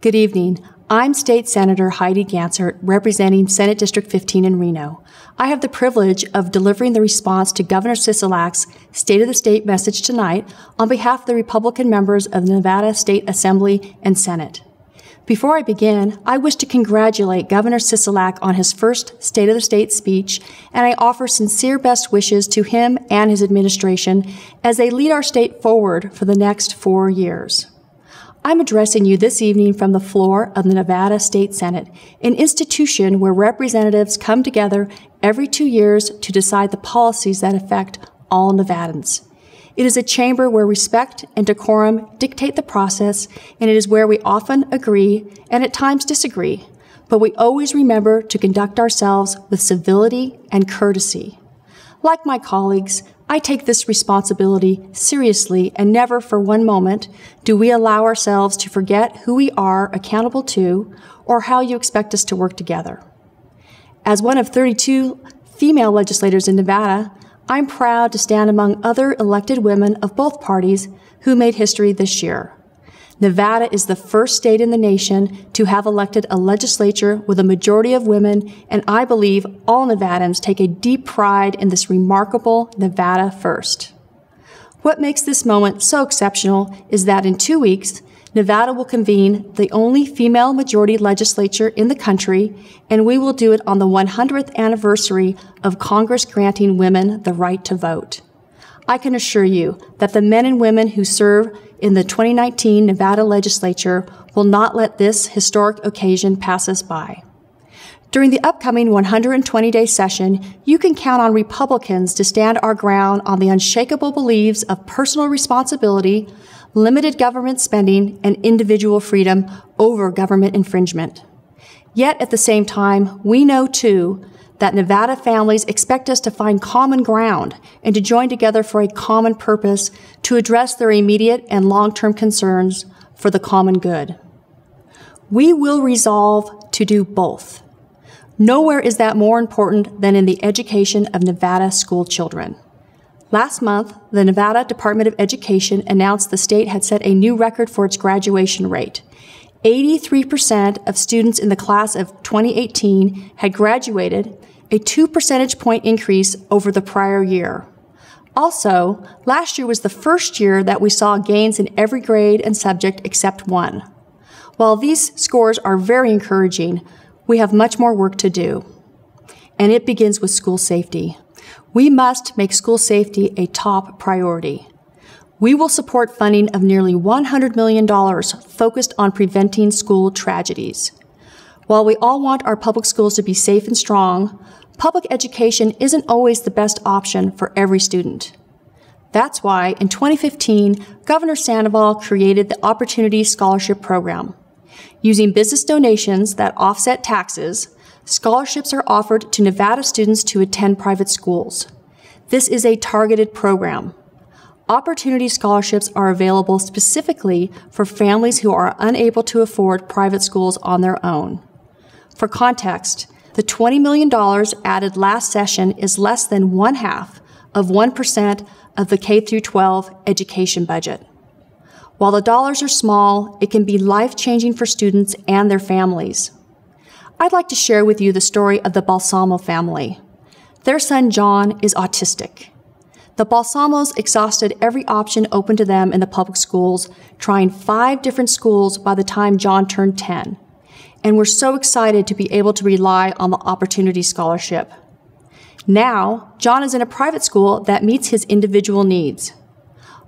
Good evening. I'm State Senator Heidi Gansert, representing Senate District 15 in Reno. I have the privilege of delivering the response to Governor Sisolak's State of the State message tonight on behalf of the Republican members of the Nevada State Assembly and Senate. Before I begin, I wish to congratulate Governor Sisolak on his first State of the State speech, and I offer sincere best wishes to him and his administration as they lead our state forward for the next 4 years. I'm addressing you this evening from the floor of the Nevada State Senate, an institution where representatives come together every 2 years to decide the policies that affect all Nevadans. It is a chamber where respect and decorum dictate the process, and it is where we often agree and at times disagree, but we always remember to conduct ourselves with civility and courtesy. Like my colleagues, I take this responsibility seriously, and never for one moment do we allow ourselves to forget who we are accountable to or how you expect us to work together. As one of 32 female legislators in Nevada, I'm proud to stand among other elected women of both parties who made history this year. Nevada is the first state in the nation to have elected a legislature with a majority of women, and I believe all Nevadans take a deep pride in this remarkable Nevada first. What makes this moment so exceptional is that in 2 weeks, Nevada will convene the only female majority legislature in the country, and we will do it on the 100th anniversary of Congress granting women the right to vote. I can assure you that the men and women who serve in the 2019 Nevada legislature will not let this historic occasion pass us by. During the upcoming 120-day session, you can count on Republicans to stand our ground on the unshakable beliefs of personal responsibility, limited government spending, and individual freedom over government infringement. Yet at the same time, we know too that Nevada families expect us to find common ground and to join together for a common purpose to address their immediate and long-term concerns for the common good. We will resolve to do both. Nowhere is that more important than in the education of Nevada school children. Last month, the Nevada Department of Education announced the state had set a new record for its graduation rate. 83% of students in the class of 2018 had graduated, a 2 percentage point increase over the prior year. Also, last year was the first year that we saw gains in every grade and subject except one. While these scores are very encouraging, we have much more work to do. And it begins with school safety. We must make school safety a top priority. We will support funding of nearly $100 million focused on preventing school tragedies. While we all want our public schools to be safe and strong, public education isn't always the best option for every student. That's why, in 2015, Governor Sandoval created the Opportunity Scholarship Program. Using business donations that offset taxes, scholarships are offered to Nevada students to attend private schools. This is a targeted program. Opportunity scholarships are available specifically for families who are unable to afford private schools on their own. For context, the $20 million added last session is less than 1/2 of 1% of the K-12 education budget. While the dollars are small, it can be life-changing for students and their families. I'd like to share with you the story of the Balsamo family. Their son, John, is autistic. The Balsamos exhausted every option open to them in the public schools, trying 5 different schools by the time John turned 10, and were so excited to be able to rely on the Opportunity Scholarship. Now, John is in a private school that meets his individual needs.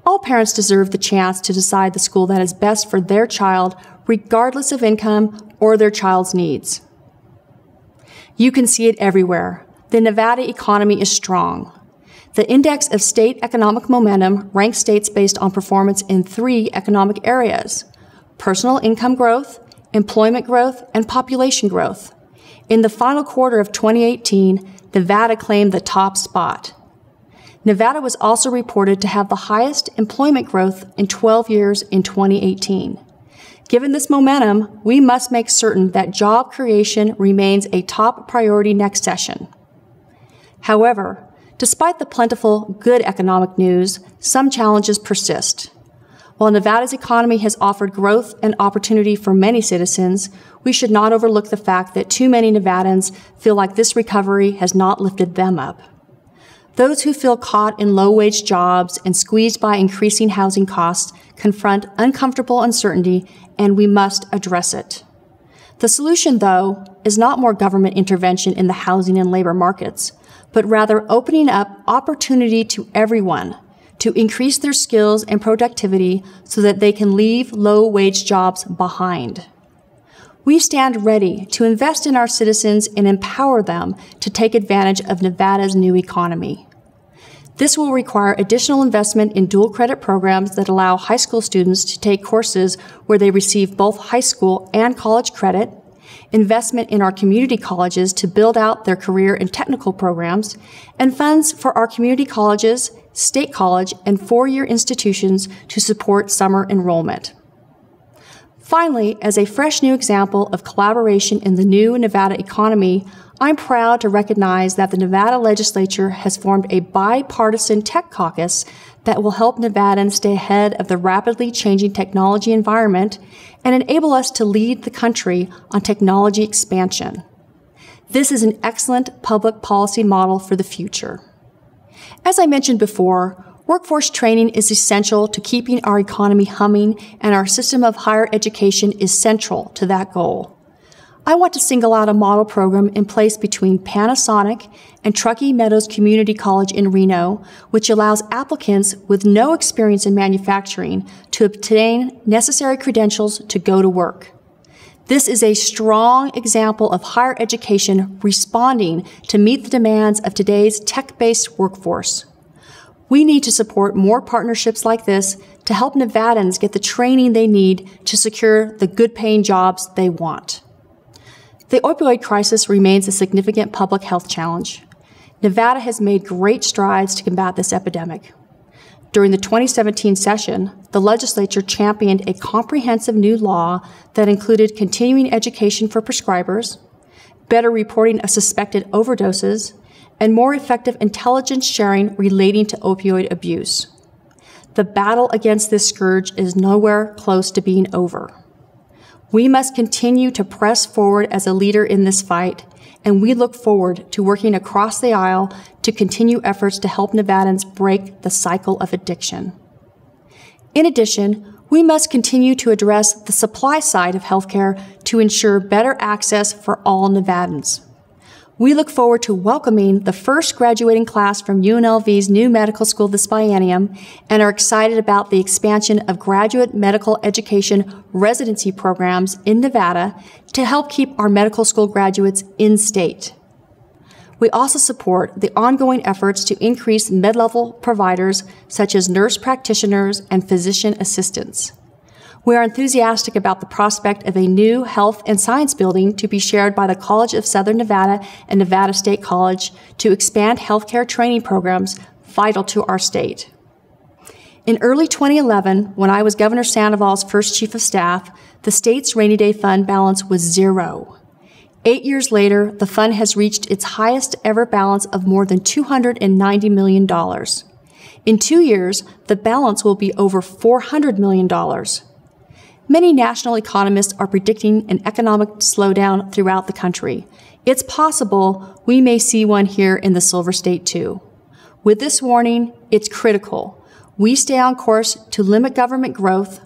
All parents deserve the chance to decide the school that is best for their child, regardless of income or their child's needs. You can see it everywhere. The Nevada economy is strong. The Index of State Economic Momentum ranks states based on performance in 3 economic areas: personal income growth, employment growth, and population growth. In the final quarter of 2018, Nevada claimed the top spot. Nevada was also reported to have the highest employment growth in 12 years in 2018. Given this momentum, we must make certain that job creation remains a top priority next session. However, despite the plentiful good economic news, some challenges persist. While Nevada's economy has offered growth and opportunity for many citizens, we should not overlook the fact that too many Nevadans feel like this recovery has not lifted them up. Those who feel caught in low-wage jobs and squeezed by increasing housing costs confront uncomfortable uncertainty, and we must address it. The solution, though, is not more government intervention in the housing and labor markets, but rather opening up opportunity to everyone to increase their skills and productivity so that they can leave low-wage jobs behind. We stand ready to invest in our citizens and empower them to take advantage of Nevada's new economy. This will require additional investment in dual credit programs that allow high school students to take courses where they receive both high school and college credit, investment in our community colleges to build out their career and technical programs, and funds for our community colleges, state college, and four-year institutions to support summer enrollment. Finally, as a fresh new example of collaboration in the new Nevada economy, I'm proud to recognize that the Nevada legislature has formed a bipartisan tech caucus that will help Nevadans stay ahead of the rapidly changing technology environment and enable us to lead the country on technology expansion. This is an excellent public policy model for the future. As I mentioned before, workforce training is essential to keeping our economy humming, and our system of higher education is central to that goal. I want to single out a model program in place between Panasonic and Truckee Meadows Community College in Reno, which allows applicants with no experience in manufacturing to obtain necessary credentials to go to work. This is a strong example of higher education responding to meet the demands of today's tech-based workforce. We need to support more partnerships like this to help Nevadans get the training they need to secure the good-paying jobs they want. The opioid crisis remains a significant public health challenge. Nevada has made great strides to combat this epidemic. During the 2017 session, the legislature championed a comprehensive new law that included continuing education for prescribers, better reporting of suspected overdoses, and more effective intelligence sharing relating to opioid abuse. The battle against this scourge is nowhere close to being over. We must continue to press forward as a leader in this fight, and we look forward to working across the aisle to continue efforts to help Nevadans break the cycle of addiction. In addition, we must continue to address the supply side of healthcare to ensure better access for all Nevadans. We look forward to welcoming the first graduating class from UNLV's new medical school this biennium and are excited about the expansion of graduate medical education residency programs in Nevada to help keep our medical school graduates in state. We also support the ongoing efforts to increase mid-level providers such as nurse practitioners and physician assistants. We are enthusiastic about the prospect of a new health and science building to be shared by the College of Southern Nevada and Nevada State College to expand healthcare training programs vital to our state. In early 2011, when I was Governor Sandoval's first chief of staff, the state's rainy day fund balance was zero. 8 years later, the fund has reached its highest ever balance of more than $290 million. In 2 years, the balance will be over $400 million. Many national economists are predicting an economic slowdown throughout the country. It's possible we may see one here in the Silver State too. With this warning, it's critical we stay on course to limit government growth,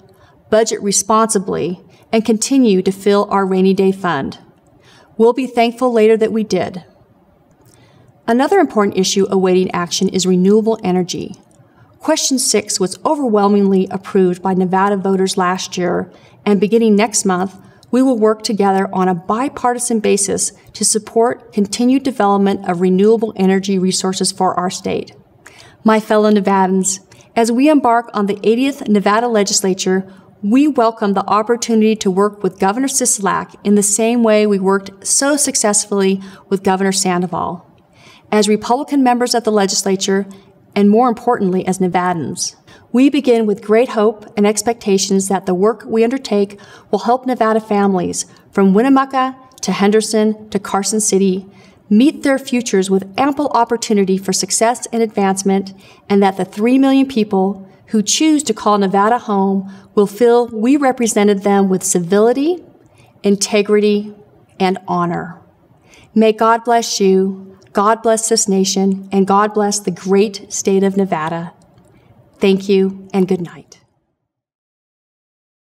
budget responsibly, and continue to fill our rainy day fund. We'll be thankful later that we did. Another important issue awaiting action is renewable energy. Question 6 was overwhelmingly approved by Nevada voters last year, and beginning next month, we will work together on a bipartisan basis to support continued development of renewable energy resources for our state. My fellow Nevadans, as we embark on the 80th Nevada legislature, we welcome the opportunity to work with Governor Sisolak in the same way we worked so successfully with Governor Sandoval. As Republican members of the legislature, and more importantly, as Nevadans, we begin with great hope and expectations that the work we undertake will help Nevada families from Winnemucca to Henderson to Carson City meet their futures with ample opportunity for success and advancement, and that the 3 million people who choose to call Nevada home will feel we represented them with civility, integrity, and honor. May God bless you, God bless this nation, and God bless the great state of Nevada. Thank you, and good night.